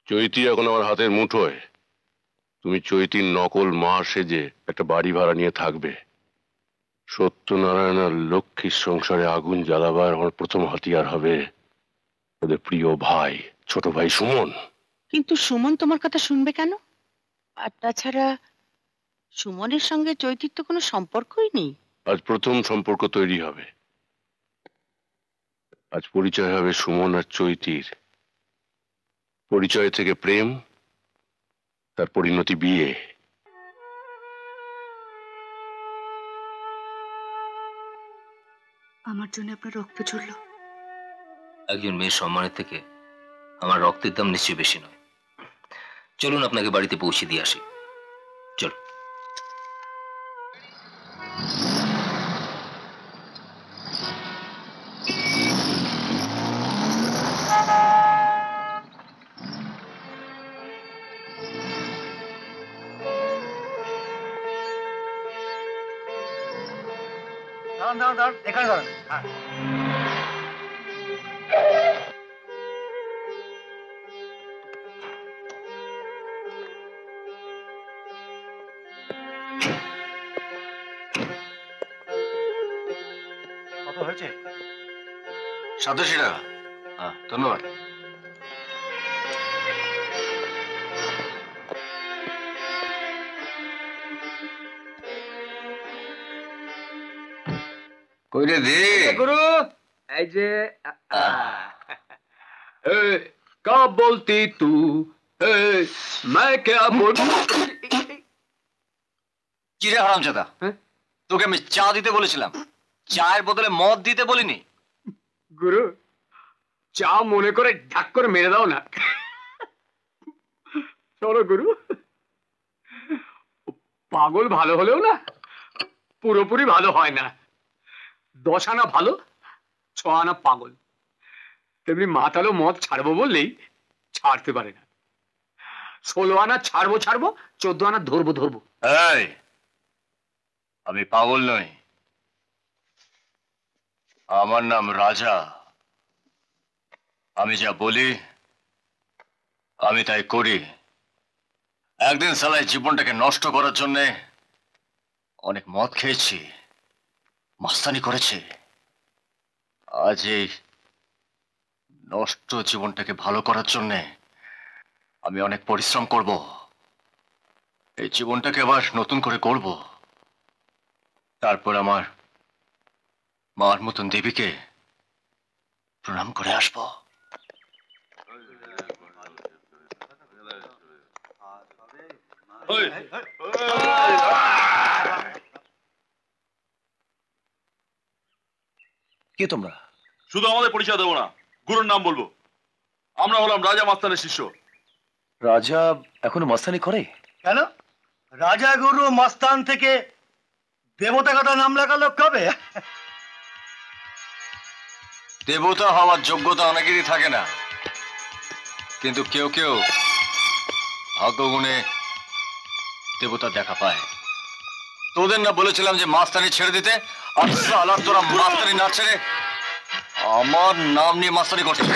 চৈতি এখন আমার হাতের মুঠোয়। তুমি চৈতির নকল মা সেজে একটা বাড়ি ভাড়া নিয়ে থাকবে। সত্যনারায়ণ আর লক্ষ্মীর সংসারে আগুন জ্বালাবার আমার প্রথম হাতিয়ার হবে ওদের প্রিয় ভাই, ছোট ভাই সুমন। কিন্তু সুমন তোমার কথা শুনবে কেন? আর তাছাড়া সুমনের সঙ্গে চৈতির তো কোনো সম্পর্কই নেই। আজ প্রথম সম্পর্ক তৈরি হবে। আজ পরিচয় হবে সুমন আর চৈতির। পরিচয় থেকে প্রেম, তার পরিণতি বিয়ে। আমার জন্য আপনার রক্ত ঝরল। একজন মেয়ের সম্মানের থেকে আমার রক্তের দাম নিশ্চয়ই বেশি নয়। চলুন আপনাকে বাড়িতে পৌঁছে দিয়ে আসি। চল। এখানে দাঁড়ান। কত হয়েছে? 87 টাকা। হ্যাঁ, ধন্যবাদ। কই রে দে গুরু, এই যে কা বলতি তু, मैं क्या बोल। কি রে হারামজাদা, তোকে আমি চা দিতে বলেছিলাম, চায়ের বদলে মদ দিতে বলিনি। গুরু, চা মনে করে ঢাক করে মেরে দাও না। শোনো গুরু, পাগল ভালো হলেও না পুরোপুরি ভালো হয় না। 10 আনা ভালো, 6 আনা পাগল। তেমনি মাতালো মদ ছাড়বো বললেই ছাড়তে পারে না। 16 আনা ছাড়বো 14 আনা ধরবো। এই, আমি পাগল নই, আমার নাম রাজা। আমি যা বলি আমি তাই করি। একদিন সালাই জীবনটাকে নষ্ট করার জন্য অনেক মদ খেয়েছি, মাস্তানি করেছি। আজ এই নষ্ট জীবনটাকে ভালো করার জন্য আমি অনেক পরিশ্রম করব। এই জীবনটাকে আবার নতুন করে করব। তারপর আমার মার মতন দেবীকে প্রণাম করে আসব। কে তোমরা? শুধু আমাদের পরিচয় দেবো না, গুরুর নাম বলবো। আমরা হলাম রাজা মাস্তানের শিষ্য। রাজা এখনো মাস্তানি করে? কেন? রাজা গুরু মস্তান থেকে দেবতা কথা নাম লাগালো কবে? দেবতা হওয়ার যোগ্যতা অনেকেরই থাকে না, কিন্তু কেউ কেউ ভাগ্যগুণে দেবতা দেখা পায়। তোদের না বলেছিলাম যে মাস্তানি ছেড়ে দিতে? আর তোরা মাস্তানি না ছেড়ে আমার নাম নিয়ে মাস্তানি করছিস।